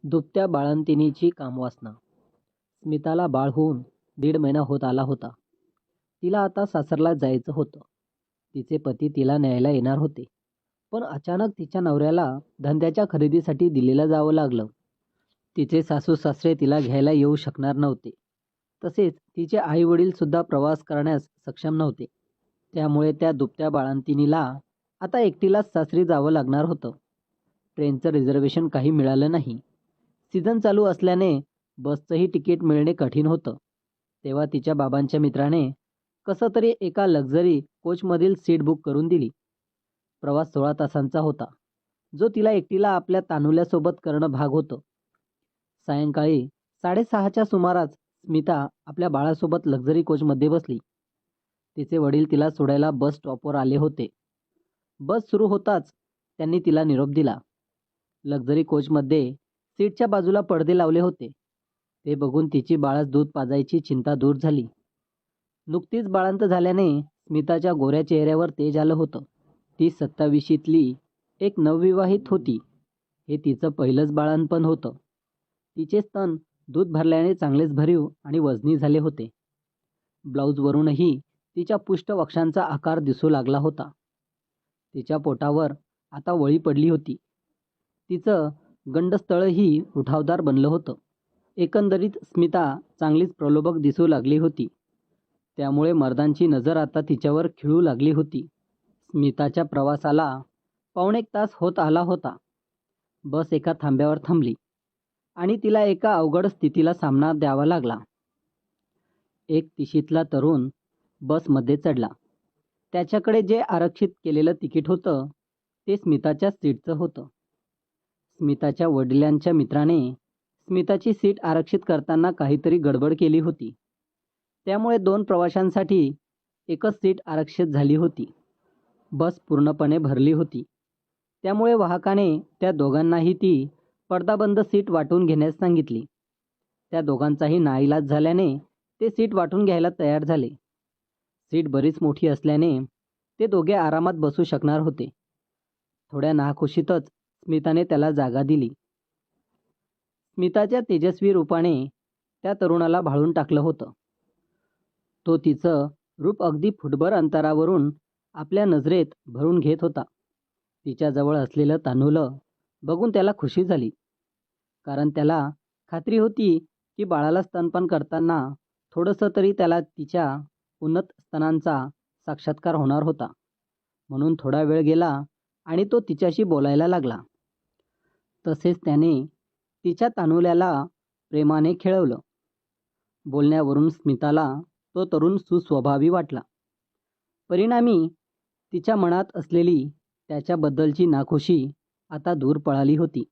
दुभत्या बाळंतिणीची कामवासना. स्मिताला बाळ होऊन 1.5 महिना होत आला होता. तिला आता सासरला जायचं होतं. तिचे पती तिला न्यायला येणार होते. पण अचानक तिच्या नवऱ्याला धंद्याच्या खरेदीसाठी दिल्लीला जावं लागलं. तिचे सासू सासरे तिला घ्यायला येऊ शकणार नव्हते. तसेच तिचे आई वडील सुद्धा प्रवास करण्यास सक्षम नव्हते. त्यामुळे त्या दुभत्या बाळंतिणीला आता एकटीलाच सासरी जावं लागणार होतं. ट्रेनचं रिझर्वेशन काही मिळालं नाही. सीझन चालू असल्याने बसचंही तिकीट मिळणे कठीण होतं. तेव्हा तिच्या बाबांच्या मित्राने कसं तरी एका लक्झरी कोचमधील सीट बुक करून दिली. प्रवास 16 तासांचा होता, जो तिला एकटीला आपल्या तानुल्यासोबत करणं भाग होतं. सायंकाळी 6:30च्या सुमारास स्मिता आपल्या बाळासोबत लक्झरी कोचमध्ये बसली. तिचे वडील तिला सोडायला बस स्टॉपवर आले होते. बस सुरू होताच त्यांनी तिला निरोप दिला. लक्झरी कोचमध्ये सीटच्या बाजूला पडदे लावले होते. ते बघून तिची बाळास दूध पाजायची चिंता दूर झाली. नुकतीच बाळंत झाल्याने स्मिताच्या गोऱ्या चेहऱ्यावर तेज आलं होतं. ती 27शीतली एक नवविवाहित होती. हे तिचं पहिलंच बाळंतपण होतं. तिचे स्तन दूध भरल्याने चांगलेच भरीव आणि वजनी झाले होते. ब्लाऊजवरूनही तिच्या पुष्ठवक्षांचा आकार दिसू लागला होता. तिच्या पोटावर आता वळी पडली होती. तिचं गंडस्थळही उठावदार बनलं होतं. एकंदरीत स्मिता चांगलीच प्रलोभक दिसू लागली होती. त्यामुळे मर्दांची नजर आता तिच्यावर खिळू लागली होती. स्मिताच्या प्रवासाला 1.25 तास होत आला होता. बस एका थांब्यावर थांबली आणि तिला एका अवघड स्थितीला सामना द्यावा लागला. एक 30शीतला तरुण बसमध्ये चढला. त्याच्याकडे जे आरक्षित केलेलं तिकीट होतं ते स्मिताच्या सीटचं होतं. स्मिताच्या वडिलांच्या मित्राने स्मिताची सीट आरक्षित करताना काहीतरी गडबड केली होती. त्यामुळे 2 प्रवाशांसाठी एकच सीट आरक्षित झाली होती. बस पूर्णपणे भरली होती. त्यामुळे वाहकाने त्या दोघांनाही ती पडदाबंद सीट वाटून घेण्यास सांगितली. त्या दोघांचाही नाईलाज झाल्याने ते सीट वाटून घ्यायला तयार झाले. सीट बरीच मोठी असल्याने ते दोघे आरामात बसू शकणार होते. थोड्या नाखुशीतच स्मिताने त्याला जागा दिली. स्मिताच्या तेजस्वी रूपाने त्या तरुणाला भाळून टाकलं होतं. तो तिचं रूप अगदी फुटभर अंतरावरून आपल्या नजरेत भरून घेत होता. तिच्याजवळ असलेलं तान्हुलं बघून त्याला खुशी झाली. कारण त्याला खात्री होती की बाळाला स्तनपान करताना थोडंसं तरी त्याला तिच्या उन्नत स्तनांचा साक्षात्कार होणार होता. म्हणून थोडा वेळ गेला आणि तो तिच्याशी बोलायला लागला. तसेच त्याने तिच्या तानुल्याला प्रेमाने खेळवलं. बोलण्यावरून स्मिताला तो तरुण सुस्वभावी वाटला. परिणामी तिच्या मनात असलेली त्याच्याबद्दलची नाखुशी आता दूर पळाली होती.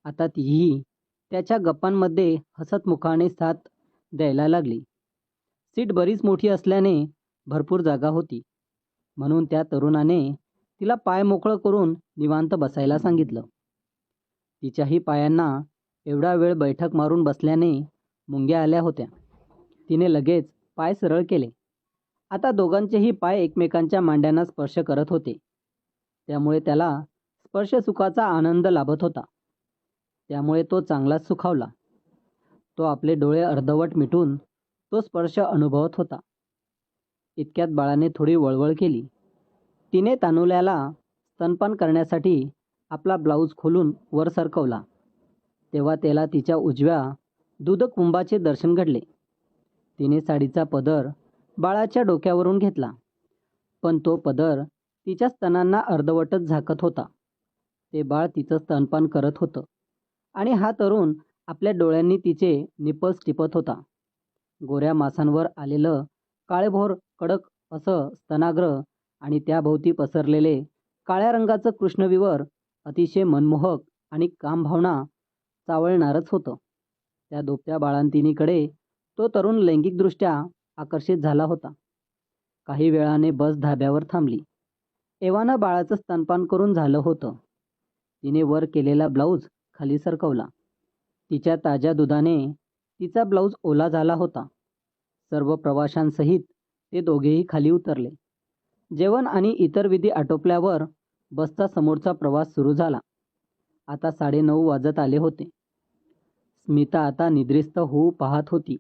आता तीही त्याच्या गप्पांमध्ये हसतमुखाने साथ द्यायला लागली. सीट बरीच मोठी असल्याने भरपूर जागा होती. म्हणून त्या तरुणाने तिला पाय मोकळं करून निवांत बसायला सांगितलं. तिच्याही पायांना एवढा वेळ बैठक मारून बसल्याने मुंग्या आल्या होत्या. तिने लगेच पाय सरळ केले. आता दोघांचेही पाय एकमेकांच्या मांड्यांना स्पर्श करत होते. त्यामुळे त्याला स्पर्शसुखाचा आनंद लाभत होता. त्यामुळे तो चांगलाच सुखावला. तो आपले डोळे अर्धवट मिटून तो स्पर्श अनुभवत होता. इतक्यात बाळाने थोडी वळवळ केली. तिने तानुल्याला स्तनपान करण्यासाठी आपला ब्लाऊज खोलून वर सरकवला. तेव्हा त्याला तिच्या उजव्या दूधकुंभाचे दर्शन घडले. तिने साडीचा पदर बाळाच्या डोक्यावरून घेतला. पण तो पदर तिच्या स्तनांना अर्धवटच झाकत होता. ते बाळ तिचं स्तनपान करत होतं आणि हा तरुण आपल्या डोळ्यांनी तिचे निप्पल्स टिपत होता. गोऱ्या मांसांवर आलेलं काळेभोर कडक असं स्तनाग्र आणि त्याभोवती पसरलेले काळ्या रंगाचं कृष्णविवर अतिशय मनमोहक आणि कामभावना चावळणारच होतं. त्या दुभत्या बाळंतिणीकडे तो तरुण लैंगिकदृष्ट्या आकर्षित झाला होता. काही वेळाने बस धाब्यावर थांबली. एव्हाना बाळाचं स्तनपान करून झालं होतं. तिने वर केलेला ब्लाऊज खाली सरकवला. तिच्या ताज्या दुधाने तिचा ब्लाऊज ओला झाला होता. सर्व प्रवाशांसहित ते दोघेही खाली उतरले. जेवण आणि इतर विधी आटोपल्यावर बसचा समोरचा प्रवास सुरू झाला. आता 9:30 वाजत आले होते. स्मिता आता निद्रिस्त होऊ पाहत होती.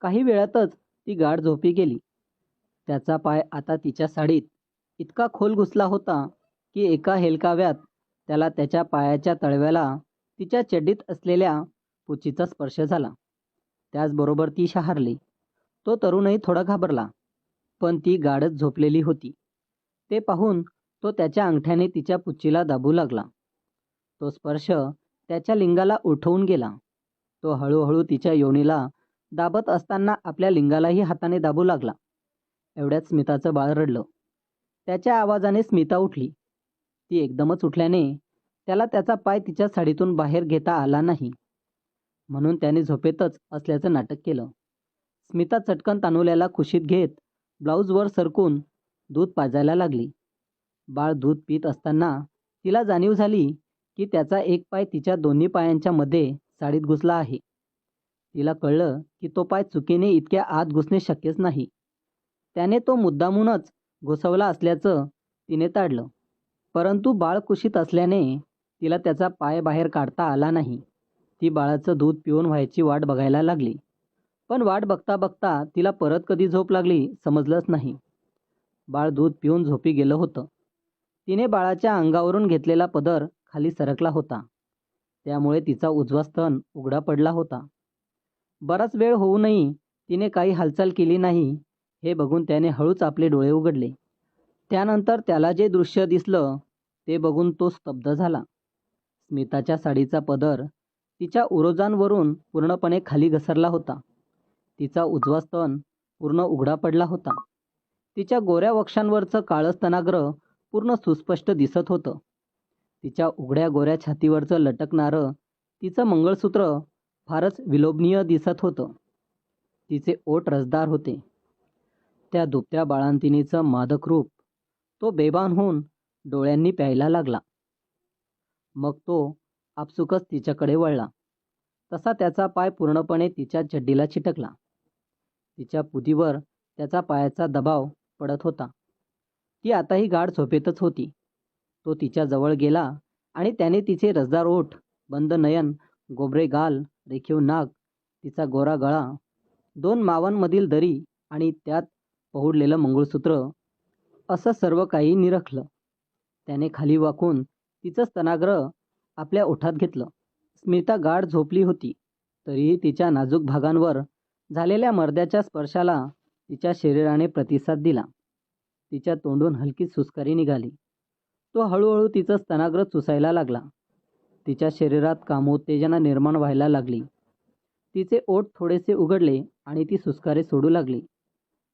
काही वेळातच ती गाढ झोपी गेली. त्याचा पाय आता तिच्या साडीत इतका खोल घुसला होता की एका हेलकाव्यात त्याला त्याच्या पायाच्या तळव्याला तिच्या चड्डीत असलेल्या पुचीचा स्पर्श झाला. त्याचबरोबर ती शहारली. तो तरुणही थोडा घाबरला, पण ती गाढच झोपलेली होती. ते पाहून तो त्याच्या अंगठ्याने तिच्या पुचीला दाबू लागला. तो स्पर्श त्याच्या लिंगाला उठवून गेला. तो हळूहळू तिच्या योनीला दाबत असताना आपल्या लिंगालाही हाताने दाबू लागला. एवढ्यात स्मिताचं बाळ रडलं. त्याच्या आवाजाने स्मिता उठली. ती एकदमच उठल्याने त्याला त्याचा पाय तिच्या साडीतून बाहेर घेता आला नाही, म्हणून त्याने झोपेतच असल्याचं नाटक केलं. स्मिता चटकन तानुल्याला कुशीत घेत ब्लाऊजवर सरकून दूध पाजायला लागली. बाळ दूध पित असताना तिला जाणीव झाली की त्याचा एक पाय तिच्या दोन्ही पायांच्या मध्ये साडीत घुसला आहे. तिला कळलं की तो पाय चुकीने इतक्या आत घुसणे शक्यच नाही. त्याने तो मुद्दामूनच घुसवला असल्याचं तिने ताडलं. परंतु बाळ कुशीत असल्याने तिला त्याचा पाय बाहेर काढता आला नाही. ती बाळाचं दूध पिऊन व्हायची वाट बघायला लागली. पण वाट बघता बघता तिला परत कधी झोप लागली समजलंच नाही. बाळ दूध पिऊन झोपी गेलं होतं. तिने बाळाच्या अंगावरून घेतलेला पदर खाली सरकला होता. त्यामुळे तिचा उजवा स्तन उघडा पडला होता. बराच वेळ होऊनही तिने काही हालचाल केली नाही. हे बघून त्याने हळूच आपले डोळे उघडले. त्यानंतर त्याला जे दृश्य दिसलं ते बघून तो स्तब्ध झाला. स्मिताच्या साडीचा पदर तिच्या उरोजांवरून पूर्णपणे खाली घसरला होता. तिचा उजवा स्तन पूर्ण उघडा पडला होता. तिच्या गोऱ्या वक्षांवरचं काळं स्तनाग्र पूर्ण सुस्पष्ट दिसत होतं. तिच्या उघड्या गोऱ्या छातीवरचं लटकणारं तिचं मंगळसूत्र फारच विलोभनीय दिसत होतं. तिचे ओठ रसदार होते. त्या दुभत्या बाळंतिणीचं मादक रूप तो बेभान होऊन डोळ्यांनी प्यायला लागला. मग तो आपसुकच तिच्याकडे वळला. तसा त्याचा पाय पूर्णपणे तिच्या चड्डीला चिटकला. तिच्या पुतीवर त्याचा पायाचा दबाव पडत होता. ती आताही गाढ झोपेतच होती. तो तिच्या जवळ गेला आणि त्याने तिचे रसदार ओठ, बंद नयन, गोबरे गाल, रेखीव नाक, तिचा गोरा गळा, 2 मावांमधील दरी आणि त्यात पहुडलेलं मंगळसूत्र असं सर्व काही निरखलं. त्याने खाली वाकून तिचं स्तनाग्र आपल्या ओठात घेतलं. स्मिता गाढ झोपली होती, तरीही तिच्या नाजूक भागांवर झालेल्या मर्द्याच्या स्पर्शाला तिच्या शरीराने प्रतिसाद दिला. तिच्या तोंडून हलकी सुस्कारी निघाली. तो हळूहळू तिचं स्तनाग्र चुसायला लागला. तिच्या शरीरात कामोत्तेजना निर्माण व्हायला लागली. तिचे ओठ थोडेसे उघडले आणि ती सुस्कारे सोडू लागली.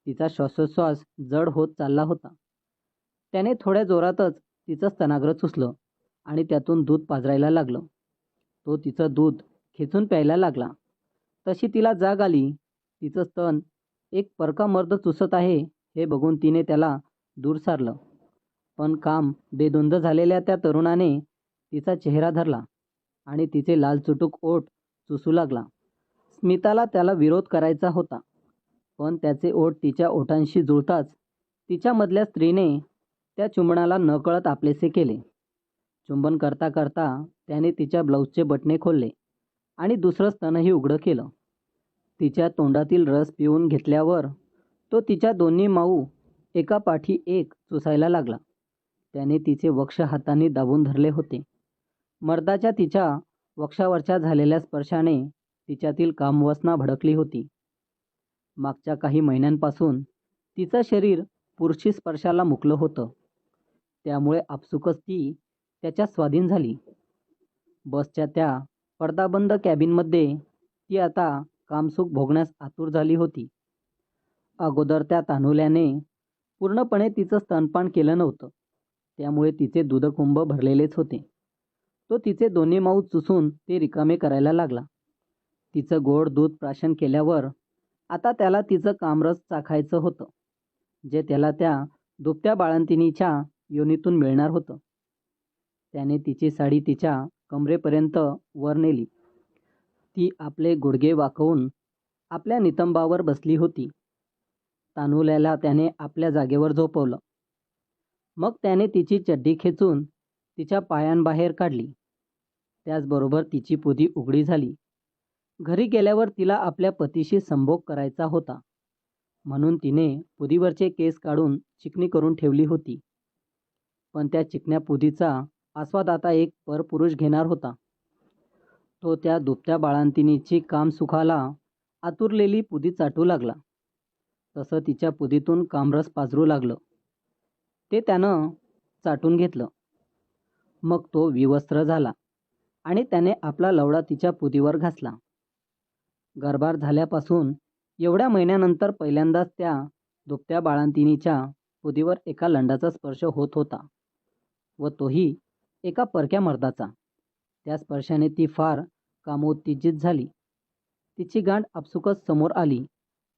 तिचा श्वासोच्छ्वास जड होत चालला होता. त्याने थोड्या जोरातच तिचं स्तनाग्र चुसलं आणि त्यातून दूध पाजरायला लागलं. तो तिचं दूध खेचून प्यायला लागला. तशी तिला जाग आली. तिचं स्तन एक परका मर्द चुसत आहे हे बघून तिने त्याला दूर सारलं. पण काम बेधुंद झालेल्या त्या तरुणाने तिचा चेहरा धरला आणि तिचे लाल चुटूक ओठ चुसू लागला. स्मिताला त्याला विरोध करायचा होता, पण त्याचे ओठ तिच्या ओठांशी जुळताच तिच्यामधल्या स्त्रीने त्या चुंबनाला नकळत आपलेसे केले. चुंबन करता करता त्याने तिच्या ब्लाऊजचे बटणे खोलले आणि दुसरं स्तनही उघडं केलं. तिच्या तोंडातील रस पिऊन घेतल्यावर तो तिच्या दोन्ही माऊ एका पाठी एक चुसायला लागला. त्याने तिचे वक्ष हातांनी दाबून धरले होते. मर्दाच्या तिच्या वक्षावरच्या झालेल्या स्पर्शाने तिच्यातील कामवासना भडकली होती. मागच्या काही महिन्यांपासून तिचं शरीर पुरुषी स्पर्शाला मुकलं होतं. त्यामुळे आपसुकच ती त्याच्या स्वाधीन झाली. बसच्या त्या पडदाबंद कॅबिनमध्ये ती आता कामसुख भोगण्यास आतुर झाली होती. अगोदर त्या तान्हुल्याने पूर्णपणे तिचं स्तनपान केलं नव्हतं, त्यामुळे तिचे दुधकुंभ भरलेलेच होते. तो तिचे दोन्ही माऊ चुसून ते रिकामे करायला लागला. तिचं गोड दूध प्राशन केल्यावर आता त्याला तिचं कामरस चाखायचं होतं, जे त्याला त्या दुभत्या बाळंतिणीच्या योनीतून मिळणार होतं. त्याने तिची साडी तिच्या कमरेपर्यंत वर नेली. ती आपले गुडघे वाकवून आपल्या नितंबावर बसली होती. तान्हुल्याला त्याने आपल्या जागेवर झोपवलं. मग त्याने तिची चड्डी खेचून तिच्या पायांबाहेर काढली. त्याचबरोबर तिची पुदी उघडी झाली. घरी गेल्यावर तिला आपल्या पतीशी संभोग करायचा होता, म्हणून तिने पुदीवरचे केस काढून चिकणी करून ठेवली होती. पण त्या चिकण्या पुदीचा आस्वाद आता एक परपुरुष घेणार होता. तो त्या दुभत्या बाळंतिणीची कामसुखाला आतुरलेली पुदी चाटू लागला. तसं तिच्या पुदीतून कामरस पाझरू लागलं. ते त्यानं चाटून घेतलं. मग तो विवस्त्र झाला आणि त्याने आपला लवडा तिच्या पुदीवर घासला. गर्भार झाल्यापासून एवढ्या महिन्यानंतर पहिल्यांदाच त्या दुभत्या बाळंतिणीच्या पुदीवर एका लंडाचा स्पर्श होत होता, व तोही एका परक्या मर्दाचा. त्या स्पर्शाने ती फार कामोत्तेजित झाली. तिची गांड आपसुकच समोर आली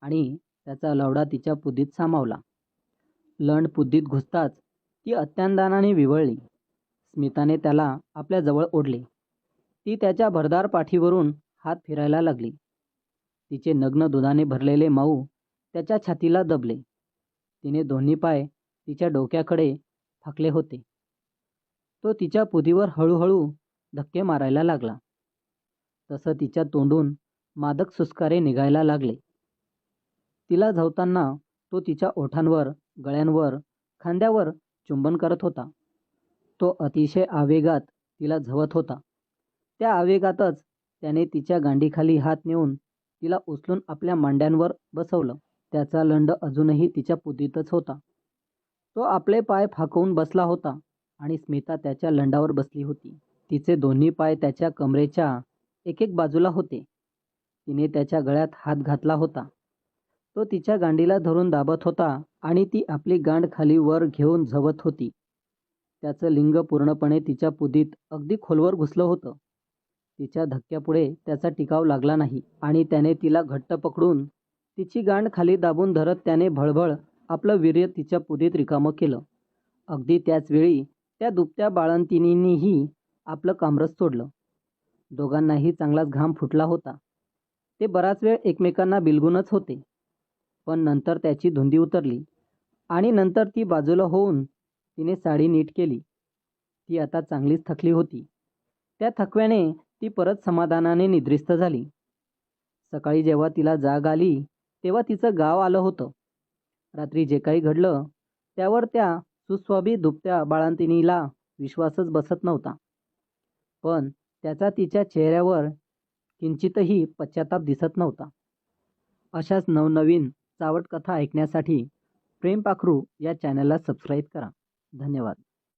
आणि त्याचा लवडा तिच्या पुदीत सामावला. लंड पुदीत घुसताच ती अत्यानंदाने विव्हळली. स्मिताने त्याला आपल्या जवळ ओढले. ती त्याच्या भरदार पाठीवरून हात फिरायला लागली. तिचे नग्न दुधाने भरलेले माऊ त्याच्या छातीला दबले. तिने दोन्ही पाय तिच्या डोक्याकडे फाकले होते. तो तिच्या पुदीवर हळूहळू धक्के मारायला लागला. तसं तिच्या तोंडून मादक सुस्कारे निघायला लागले. तिला झवताना तो तिच्या ओठांवर, गळ्यांवर, खांद्यावर चुंबन करत होता. तो अतिशय आवेगात तिला झवत होता. त्या आवेगातच त्याने तिच्या गांडीखाली हात नेऊन तिला उचलून आपल्या मांड्यांवर बसवलं. त्याचा लंड अजूनही तिच्या पुदीतच होता. तो आपले पाय फाकवून बसला होता आणि स्मिता त्याच्या लंडावर बसली होती. तिचे दोन्ही पाय त्याच्या कमरेच्या एक एक बाजूला होते. तिने त्याच्या गळ्यात हात घातला होता. तो तिच्या गांडीला धरून दाबत होता आणि ती आपली गांड खाली वर घेऊन झवत होती. त्याचं लिंग पूर्णपणे तिच्या पुदीत अगदी खोलवर घुसलं होतं. तिच्या धक्क्यापुढे त्याचा टिकाव लागला नाही आणि त्याने तिला घट्ट पकडून तिची गांड खाली दाबून धरत त्याने भळभळ आपलं वीर्य तिच्या पुदीत रिकामं केलं. अगदी त्याच वेळी त्या दुभत्या बाळंतिणींनीही आपलं कामरस सोडलं. दोघांनाही चांगलाच घाम फुटला होता. ते बराच वेळ एकमेकांना बिलगूनच होते. पण नंतर त्याची धुंदी उतरली आणि नंतर ती बाजूला होऊन तिने साडी नीट केली. ती आता चांगलीच थकली होती. त्या थकव्याने ती परत समाधानाने निद्रिस्त झाली. सकाळी जेव्हा तिला जाग आली तेव्हा तिचं गाव आलं होतं. रात्री जे काही घडलं त्यावर त्या सुस्वाभी दुभत्या बाळंतिणीला विश्वासच बसत नव्हता. पण त्याचा तिच्या चेहऱ्यावर किंचितही पश्चाताप दिसत नव्हता. अशाच नवनवीन चावट कथा ऐकण्यासाठी प्रेम पाखरू या चॅनलला सबस्क्राईब करा. धन्यवाद.